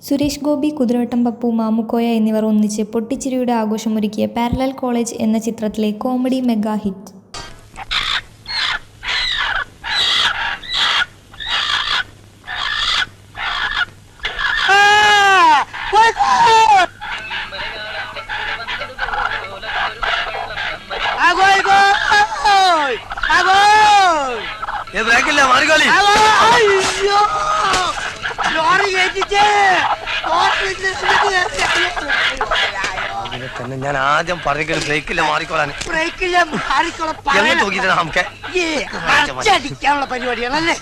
സുരേഷ് ഗോപി, കുതിരവട്ടം പപ്പു, മാമുക്കോയ എന്നിവർ ഒന്നിച്ച് പൊട്ടിച്ചിരിയുടെ ആഘോഷമൊരുക്കിയ parallel college എന്ന ചിത്രത്തിലെ കോമഡി മെഗാ ഹിറ്റ്. ഞാൻ ആദ്യം പറഞ്ഞ ബ്രേക്കില്ല മാറിക്കോളാൻ പരിപാടിയാണല്ലേ.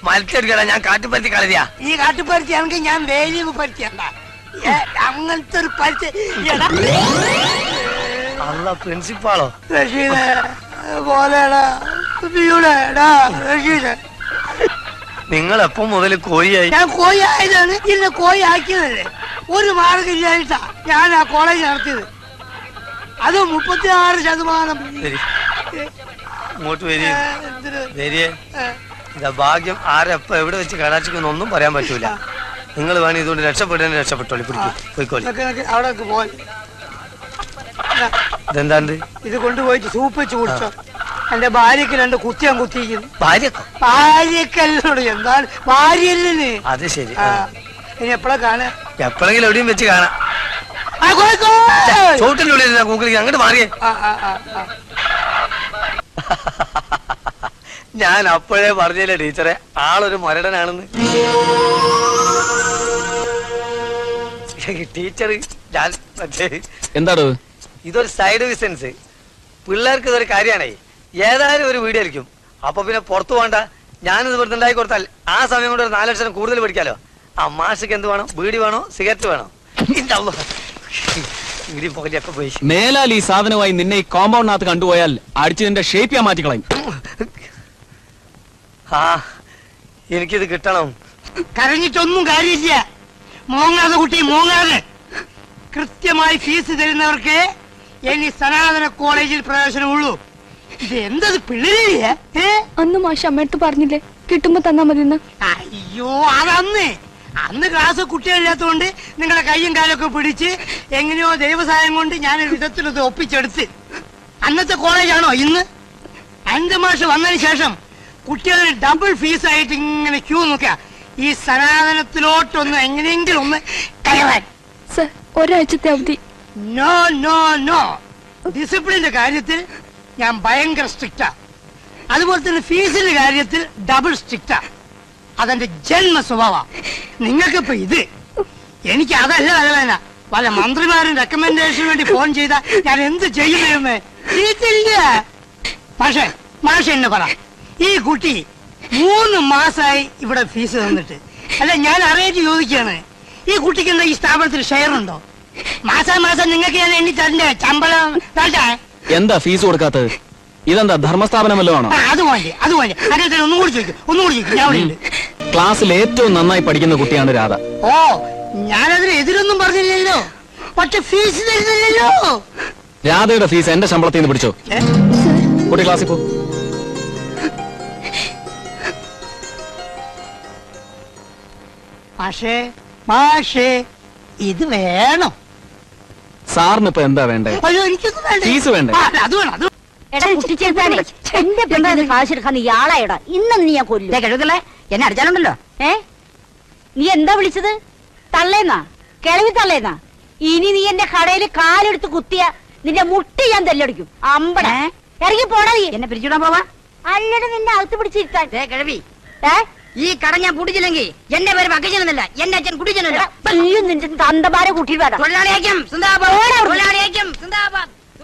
മത്സരിക്കല ഞാൻ കാട്ടുപരുത്തി കളരിയാ. ഈ കാട്ടുപരുത്തിയാണെങ്കിൽ ഞാൻ വേലിവ് പരുത്തിയണ്ട. അങ്ങനത്തെ ഒരു പരുത്തി അല്ല പ്രിൻസിപ്പാളോ പോലെടാ. നിങ്ങൾ എപ്പം മുതൽ കോഴിയായി? ഞാൻ കോഴി ആയതാണ്. ഇല്ല കോഴി ആക്കിയതല്ലേ. ഒരു മാർഗം ഇല്ലായിട്ടാ ഞാൻ ആ കോളേജ് നടത്തിയത്. അത് 36%. ഇങ്ങോട്ട് വരിക. ഇതാ ഭാഗ്യം. ആരെപ്പ എവിടെ വെച്ച് കടാച്ചിക്കൊന്നും പറയാൻ പറ്റൂല. നിങ്ങൾ വേണം ഇതുകൊണ്ട് രക്ഷപ്പെടാൻ രക്ഷപ്പെട്ടോളി. പോയിക്കോളി. അവിടെ പോ. ഇതെന്താണ്ട്? ഇത് കൊണ്ടുപോയിട്ട് സൂപ്പ് വെച്ച് കുടിച്ചോ. എന്റെ ഭാര്യക്ക് 2 കുത്തിയാൻ കുത്തിയിരിക്കുന്നു. ഭാര്യക്കല്ലോട് എന്താണ് ഭാര്യല്ലേ? അത് ശരി. ഇനി എപ്പോഴാ കാണാ? എപ്പോഴെങ്കിലും എവിടെയും വെച്ച് കാണാം. ചോട്ടിനുള്ളിൽ അങ്ങോട്ട് മാറിയേ. ഞാൻ അപ്പോഴേ പറഞ്ഞില്ലേ ടീച്ചറെ, ആളൊരു മരടനാണെന്ന്. ടീച്ചർ ഞാൻ എന്താടോ ഇതൊരു സൈഡ് ബിസിനസ്. പിള്ളേർക്ക് ഇതൊരു കാര്യമാണേ. ഏതായാലും ഒരു വീഡിയോ ആയിരിക്കും. അപ്പൊ പിന്നെ പുറത്തു പോകണ്ട. ഞാനിത് വെറുതെ ഉണ്ടാക്കി കൊടുത്താൽ ആ സമയം കൊണ്ട് ഒരു 4 ലക്ഷം കൂടുതൽ പഠിക്കാലോ. ആ മാഷക്ക് എന്ത് വേണം? ബീഡി വേണോ സിഗരറ്റ് വേണോ? ഒക്കെ പോയി. മേലാൽ ഈ സാധനമായി നിന്നെ ഈ കോമ്പൗണ്ടിനകത്ത് കണ്ടുപോയാൽ അടിച്ച് നിന്റെ ഷേപ്പ് ഞാൻ മാറ്റിക്കളയും. ആ എനിക്കിത് കിട്ടണം. കരഞ്ഞിട്ടൊന്നും കാര്യമില്ല. മോങ്ങാതെ കുട്ടി മോങ്ങാതെ. കൃത്യമായി ഫീസ് തരുന്നവർക്ക് ഇനി സനാതന കോളേജിൽ പ്രവേശനമുള്ളൂ. ഇത് എന്തത് പിള്ളേരില്ല? അന്ന് മാഷ് അമ്മയടുത്ത് പറഞ്ഞില്ലേ കിട്ടുമ്പോ തന്നാ മതി. അയ്യോ അന്ന് ക്ലാസ് കുട്ടികളില്ലാത്തതുകൊണ്ട് നിങ്ങളെ കയ്യും കാലൊക്കെ പിടിച്ച് എങ്ങനെയോ ദൈവസഹായം കൊണ്ട് ഞാനൊരു വിധത്തിലത് ഒപ്പിച്ചെടുത്ത്. അന്നത്തെ കോളേജാണോ ഇന്ന്? 5 മാസം വന്നതിന് ശേഷം കുട്ടികൾ ഡബിൾ ഫീസ് ആയിട്ട് ഇങ്ങനെ ക്യൂ നോക്കുക. ഈ സനാതനത്തിലോട്ടൊന്ന് എങ്ങനെയെങ്കിലും ഒന്ന് കയറാൻ. ഒരാഴ്ചത്തെ അവധി. No no no. ഡിസിപ്ലിന്റെ കാര്യത്തിൽ ഞാൻ ഭയങ്കര സ്ട്രിക്റ്റാ. അതുപോലെ തന്നെ ഫീസിന്റെ കാര്യത്തിൽ ഡബിൾ സ്ട്രിക്റ്റാ. അതെന്റെ ജന്മ സ്വഭാവ. നിങ്ങൾക്കിപ്പോ ഇത്. എനിക്ക് അതല്ല തലവേന. പല മന്ത്രിമാരും റെക്കമെൻഡേഷന് വേണ്ടി ഫോൺ ചെയ്താ ഞാൻ എന്ത് ചെയ്യുന്നേ? മാഷെ എന്നെ പറ, ഈ കുട്ടി 3 മാസമായി ഇവിടെ ഫീസ് തന്നിട്ട്. അല്ല ഞാൻ അറിയാറ്റ് ചോദിക്കാണ്, ഈ കുട്ടിക്ക് എന്താ ഈ സ്ഥാപനത്തിൽ ഷെയർ ഉണ്ടോ? മാസം നിങ്ങൾക്ക് ഞാൻ എണ്ണി തരണ്ടേ ശമ്പളം? എന്താ ഫീസ് കൊടുക്കാത്തത്? ഇതെന്താ ധർമ്മസ്ഥാപനം വല്ലതാണോ? അത് വേണ്ടി അങ്ങനെ ഒന്നുകൂടി ചോദിക്കും. ഞാൻ അവിടെ ഉണ്ട്. ക്ലാസ്സിൽ ഏറ്റവും നന്നായി പഠിക്കുന്ന കുട്ടിയാണ് രാധ. ഓ ഞാനതിന് എതിരൊന്നും പറഞ്ഞില്ലല്ലോ. പക്ഷെ ഫീസ് തരുന്നില്ലല്ലോ. രാധയുടെ ഫീസ് എന്റെ ശമ്പളത്തിൽ നിന്ന് പിടിച്ചോ. കുട്ടി ക്ലാസ്സിൽ പോ. മാഷേ ഇത് വേണം. സാറിന് ഇപ്പൊ എന്താ വേണ്ടേ? അയ്യോ എനിക്കൊന്നും വേണ്ട. ഫീസ് വേണ്ടേ? അത് വേണം. എന്റെ കാശെടുക്കാൻ നീ ആളായടാ. ഇന്നും നീ ഞാൻ കൊല്ലും. കഴുതല്ലേ എന്നെ അടിച്ചാലുണ്ടല്ലോ. നീ എന്താ വിളിച്ചത്? തള്ളേന്നാ? കിളവി തള്ളേന്നാ? ഇനി നീ എന്റെ കടയിൽ കാലെടുത്ത് കുത്തിയ നിന്റെ മുട്ടി ഞാൻ തെല്ലടിക്കും. അമ്പട ഇറങ്ങി പോടാ. നീ എന്നെ പിരിച്ചുവിടാൻ പോവാ? അല്ലട നിന്നെ അകത്ത് പിടിച്ചിരുത്താൻ. കിഴവി ഈ കട ഞാൻ പൂട്ടിച്ചില്ലെങ്കിൽ എന്റെ പേര് പക്കച്ചനല്ല, എന്റെ അച്ഛൻ കുട്ടിച്ചനല്ല. നിന്റെ തന്തമാരെ കൂട്ടിയിട്ട് വരാം.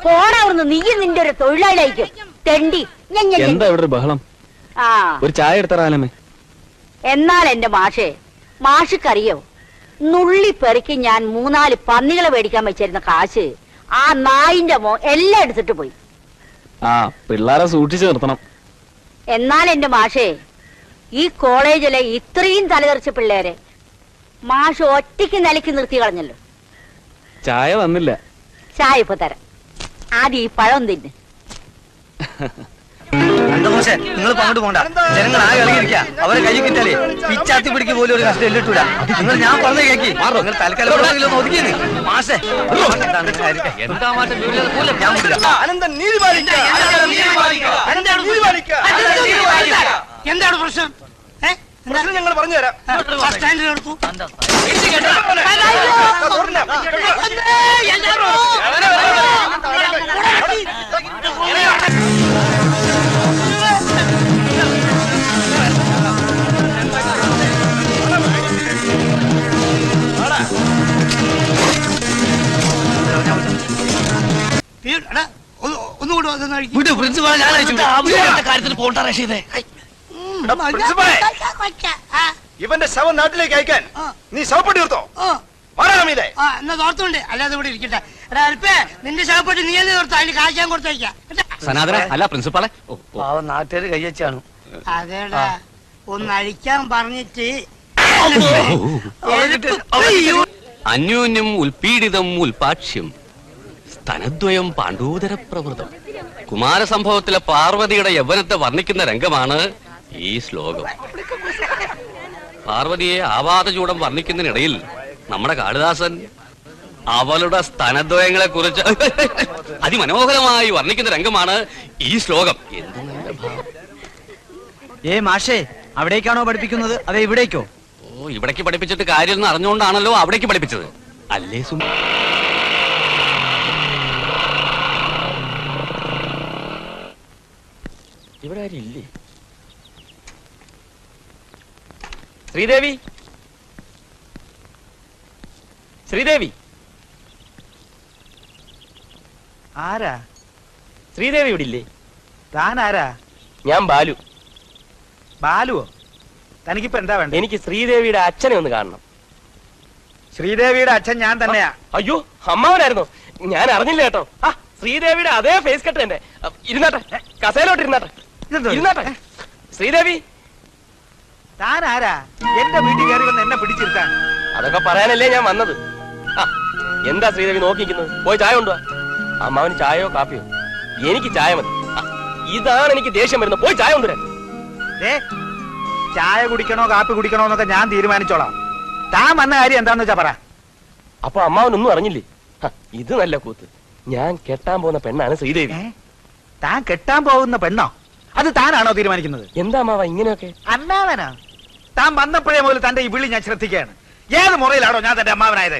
പോടാവുന്നു. നീ നിന്റെ ഒരു തൊഴിലാളിയായിരിക്കും. തെണ്ടി. എന്താ ഇവിടെ ബഹളം? ഒരു ചായ എടുത്തറാലമേ. എന്നാൽ എന്റെ മാഷക്കറിയോ, നുള്ളി പെറുക്കി ഞാൻ 3-4 പന്നികളെ മേടിക്കാൻ വെച്ചിരുന്ന കാശ് ആ നായിന്റെ എല്ലാം എടുത്തിട്ട് പോയി. പിള്ളേരെ സൂക്ഷിച്ചു നിർത്തണം. എന്നാൽ എന്റെ ഈ കോളേജിലെ ഇത്രയും തലതെറിച്ച പിള്ളേരെ മാഷ് ഒറ്റയ്ക്ക് നിലയ്ക്ക് നിർത്തി കളഞ്ഞല്ലോ. ചായ വന്നില്ല. ചായ ഇപ്പൊ തരാം. ആദ്യം ഈ പഴം തിന്ന്. പക്ഷേ നിങ്ങൾ അങ്ങോട്ട് പോണ്ട. ജനങ്ങൾ ആകെ ഇളകിയിരിക്കുക. അവരെ കൈ കിട്ടാലേ പിച്ചാത്തി പിടിക്ക് പോലും ഒരു കഷ്ടം എല്ലിട്ടൂല. നിങ്ങൾ ഞാൻ പറഞ്ഞ കേക്കി നിങ്ങൾ തൽക്കാലം ഒതുക്കിയത് മാഷേ. എന്താ മാറ്റം ഞാൻ എന്താണ് പ്രശ്നം? ഞങ്ങൾ പറഞ്ഞു തരാം. ബസ് സ്റ്റാൻഡിൽ എടുത്തു. ഒന്നുകൂടെ പ്രിൻസിപ്പാളെ ഞാൻ കാര്യത്തിന് പോണ്ട റഷീദേ. ഇവന്റെ ശവം നാട്ടിലേക്ക് അയക്കാൻ നീ ശവപ്പെട്ടി തീർത്തോ? എന്നാ തോർത്തുണ്ട്. അല്ലാതെ ഇവിടെ ഇരിക്കട്ടെ. അല്പേ നിന്റെ ശവപ്പെട്ടി നീ എന്ന് തീർത്തോ? അതിന് കാശ് ഞാൻ കൊടുത്തേക്കാം. സനാതന അല്ല പ്രിൻസിപ്പാളെ. പാവം നാട്ടുകാര് കയ്യച്ചാണ്. അതേടാ ഒന്ന് അഴിക്കാൻ പറഞ്ഞിട്ട് അന്യോന്യം ഉൽപീഡിതം ഉൽപാക്ഷ്യം സ്തനദ്വയം പാണ്ഡൂതര പ്രവൃതം. കുമാരസംഭവത്തിലെ പാർവതിയുടെ യൗവനത്തെ വർണ്ണിക്കുന്ന രംഗമാണ് ഈ ശ്ലോകം. പാർവതിയെ ആവാതചൂടം വർണ്ണിക്കുന്നതിനിടയിൽ നമ്മുടെ കാളിദാസൻ അവളുടെ സ്തനദ്വയങ്ങളെ കുറിച്ച് അതിമനോഹരമായി വർണ്ണിക്കുന്ന രംഗമാണ് ഈ ശ്ലോകം. മാഷേ അവിടേക്കാണോ പഠിപ്പിക്കുന്നത് അതെ ഇവിടേക്കോ? ഓ ഇവിടേക്ക് പഠിപ്പിച്ചിട്ട് കാര്യം അറിഞ്ഞുകൊണ്ടാണല്ലോ അവിടേക്ക് പഠിപ്പിച്ചത് അല്ലേ സുമ? ഇവിടെ ആരും ഇല്ലേ? ശ്രീദേവി, ശ്രീദേവി, ആരാ? ശ്രീദേവി ഇവിടെ ഇല്ലേ? താൻ ആരാ? ഞാൻ ബാലു. ബാലുവോ? തനിക്കിപ്പോ എന്താ വേണ്ട? എനിക്ക് ശ്രീദേവിയുടെ അച്ഛനെ ഒന്ന് കാണണം. ശ്രീദേവിയുടെ അച്ഛൻ ഞാൻ തന്നെയാ. അയ്യോ അമ്മാവനായിരുന്നോ? ഞാൻ അറിഞ്ഞില്ല കേട്ടോ. ആ ശ്രീദേവിയുടെ അതേ ഫേസ് കട്ട് തന്നെ. ഇരുന്നാട്ടെ, കസേലോട്ട് ഇരുന്നാട്ടെ. ഇരുന്നാട്ടെ. ശ്രീദേവി, താൻ ആരാ? എന്റെ വീട്ടിൽ കയറി വന്ന് എന്നെ പിടിച്ചിരുത്താൻ? അതൊക്കെ പറയാനല്ലേ ഞാൻ വന്നത്. ആ എന്താ ശ്രീദേവി നോക്കിക്കുന്നത്? പോയി ചായ കൊണ്ടുവാ. അമ്മാവന് ചായയോ കാപ്പിയോ? എനിക്ക് ചായ മതി. ഇതാണ് എനിക്ക് ദേഷ്യം വരുന്നത്. പോയി ചായ കൊണ്ടുവരാൻ. ചായ കുടിക്കണോ കാപ്പി കുടിക്കണോ എന്നൊക്കെ ഞാൻ തീരുമാനിച്ചോളാം. താൻ വന്ന കാര്യം എന്താന്ന് വെച്ചാ പറ. അപ്പൊ അമ്മാവനൊന്നും അറിഞ്ഞില്ലേ? ഇത് നല്ല കൂത്ത്. ഞാൻ കെട്ടാൻ പോകുന്ന പെണ്ണാണ് ശ്രീദേവി. താൻ കെട്ടാൻ പോകുന്ന പെണ്ണോ? അത് താനാണോ തീരുമാനിക്കുന്നത്? എന്താ അമ്മാവ ഇങ്ങനെയൊക്കെ? അമ്മാവനാ? താൻ വന്നപ്പോഴേ മുതൽ തന്റെ ഈ വിളി ഞാൻ ശ്രദ്ധിക്കുകയാണ്. ഏത് മുറയിലാണോ ഞാൻ തന്റെ അമ്മാവനായത്?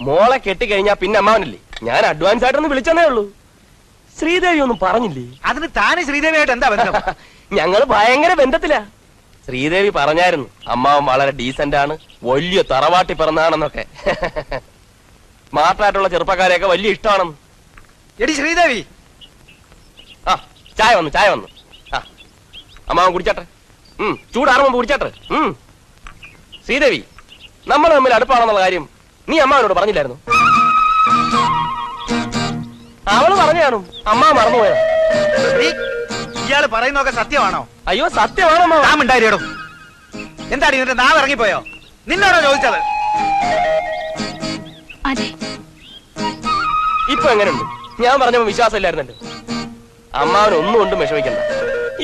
മോളെ കെട്ടിക്കഴിഞ്ഞാ പിന്നെ അമ്മാവനല്ലേ? ഞാൻ അഡ്വാൻസ് ആയിട്ടൊന്ന് വിളിച്ചെന്നേ ഉള്ളൂ. ശ്രീദേവി ഒന്നും പറഞ്ഞില്ലേ? അതിന് താന് ശ്രീദേവിയായിട്ട് എന്താ ബന്ധം? ഞങ്ങള് ഭയങ്കര ബന്ധത്തിലാ. ശ്രീദേവി പറഞ്ഞായിരുന്നു അമ്മാവൻ വളരെ ഡീസന്റ് ആണ്, വലിയ തറവാട്ടി പിറന്നാണെന്നൊക്കെ. സ്മാർട്ടായിട്ടുള്ള ചെറുപ്പക്കാരെയൊക്കെ വലിയ ഇഷ്ടമാണെന്ന്. എടി ശ്രീദേവി, ആ ചായ വന്നു, ചായ വന്നു. ആ അമ്മാവൻ കുടിച്ചാട്ടെ. ചൂടാറുമ്പോ കുടിച്ചാട്ടെ. ശ്രീദേവി, നമ്മൾ തമ്മിൽ അടുപ്പാണെന്നുള്ള കാര്യം നീ അമ്മാവനോട് പറഞ്ഞില്ലായിരുന്നു? അവള് പറഞ്ഞു കാണും, അമ്മ മറന്നുപോയതാ. ഇയാള് പറയുന്നതൊക്കെ സത്യമാണോ? അയ്യോ സത്യമാണോ അമ്മാവ? നാം ഉണ്ടായിരോ? എന്താടി നിന്റെ നാവ് ഇറങ്ങിപ്പോയോ? നിന്നോടോ ചോദിച്ചത്? അതെ. ഇപ്പൊ എങ്ങനെയുണ്ട്? ഞാൻ പറഞ്ഞപ്പോ വിശ്വാസമില്ലായിരുന്നല്ലോ. അമ്മാവൻ ഒന്നും കൊണ്ടും വിഷമിക്കണ്ട.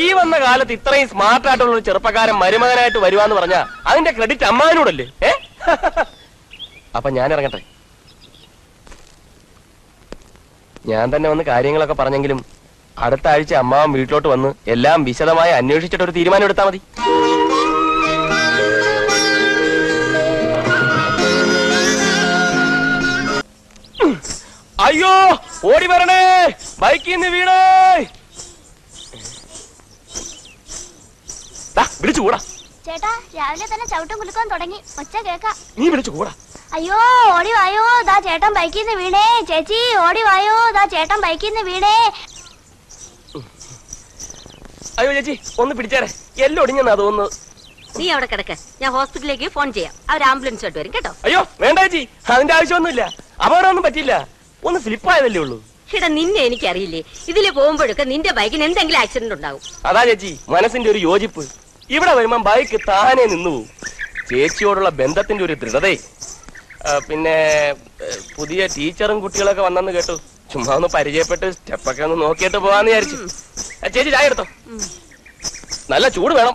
ഈ വന്ന കാലത്ത് ഇത്രയും സ്മാർട്ട് ആയിട്ടുള്ള ഒരു ചെറുപ്പക്കാരൻ മരുമകനായിട്ട് വരുവാന്ന് പറഞ്ഞാ അതിന്റെ ക്രെഡിറ്റ് അമ്മാവനോടല്ലേ? അപ്പൊ ഞാൻ ഇറങ്ങട്ടെ. ഞാൻ തന്നെ വന്ന് കാര്യങ്ങളൊക്കെ പറഞ്ഞെങ്കിലും അടുത്ത ആഴ്ച അമ്മാവൻ വീട്ടിലോട്ട് വന്ന് എല്ലാം വിശദമായി അന്വേഷിച്ചിട്ട് ഒരു തീരുമാനം എടുത്താൽ മതി. അയ്യോ ഓടി വരണേ, ബൈക്കിൽ നിന്ന് വീണേ. വിളിച്ചുകൂടാ ചേട്ടാ, രാവിലെ തന്നെ ചവിട്ടും കുലുക്കാൻ തുടങ്ങി. ഒച്ച കേക്കാം. നീ വിളിച്ചുകൂടാ. അയ്യോ ഓടി വായോ, ദാ ചേട്ടൻ ബൈക്കിൽ നിന്ന് വീണേ. ചേച്ചി ഓടി വായോ, ദാ ചേട്ടൻ ബൈക്കിൽ നിന്ന് വീണേ. അയ്യോ ചേച്ചി ഒന്ന് പിടിച്ചേരെ, എല്ലാം ഒടിഞ്ഞെന്നാ തോന്നുന്നത്. നീ അവിടെ കിടക്ക്, ഞാൻ ഹോസ്പിറ്റലിലേക്ക് ഫോൺ ചെയ്യാം. അവർ ആംബുലൻസ് ആയിട്ട് വരും കേട്ടോ. അയ്യോ വേണ്ട ചേച്ചി, അതിന്റെ ആവശ്യമൊന്നുമില്ല. അപകടമൊന്നും പറ്റില്ല, ഒന്ന് സ്ലിപ്പായതല്ലേ ഉള്ളൂ. ചേട്ടാ നിന്നെ എനിക്കറിയില്ലേ, ഇതില് പോകുമ്പോഴൊക്കെ നിന്റെ ബൈക്കിന് എന്തെങ്കിലും ആക്സിഡന്റ് ഉണ്ടാവും. അതാ ചേച്ചി മനസ്സിന്റെ ഒരു യോജിപ്പ്. ഇവിടെ വരുമ്പോ ബൈക്ക് താനെ നിന്നു പോവും. ചേച്ചിയോടുള്ള ബന്ധത്തിന്റെ ഒരു ദൃഢതയെ. പിന്നെ പുതിയ ടീച്ചറും കുട്ടികളൊക്കെ വന്നെന്ന് കേട്ടു. ചുമ്മാ ഒന്ന് പരിചയപ്പെട്ട് സ്റ്റെപ്പൊക്കെ ഒന്ന് നോക്കിയിട്ട് പോവാന്ന് വിചാരിച്ചു. ചേച്ചി ചായ എടുത്തോ. നല്ല ചൂട് വേണം.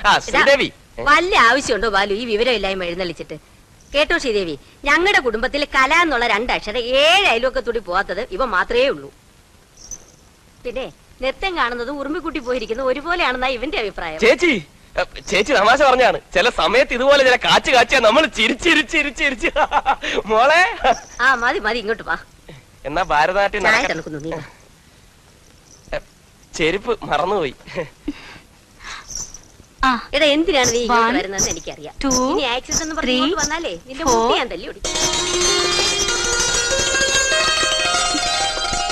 ആ ശ്രീദേവി, വല്ല ആവശ്യമുണ്ടോ ബാലു ഈ വിവരമില്ലായ്മ എഴുന്നള്ളിച്ചിട്ട്? കേട്ടോ ശ്രീദേവി, ഞങ്ങളുടെ കുടുംബത്തിൽ കല എന്നുള്ള 2 അക്ഷരം 7 അയൽവക്കത്തൂടി പോവാത്തത് ഇവ മാത്രമേ ഉള്ളൂ. പിന്നെ നൃത്തം കാണുന്നതും ഉറുമ്പിക്കുട്ടി പോയിരിക്കുന്നത് ഒരുപോലെയാണെന്നാ ഇവന്റെ അഭിപ്രായം. ചേച്ചി തമാശ പറഞ്ഞാണ്. ചില സമയത്ത് ഇതുപോലെ ചില കാച്ചിയാ നമ്മൾ ചിരിച്ചിരിച്ചിരിച്ചിരിച്ച് മോളെ. ആ മതി മതി, ഇങ്ങോട്ട് വാ. എന്നാ ഭാരതനാട്യം നടക്കുന്നു. നീ ചെരുപ്പ് മറന്നുപോയി. എടാ എന്തിനാണ് നീ ഇങ്ങോട്ട് വരുന്നതെന്ന് എനിക്കറിയാം. ഇനി ആക്സിഡന്റ് എന്ന് പറഞ്ഞു വന്നാലേ നിന്റെ മുട്ടി ഞാൻ തല്ലി ഓടിക്കും.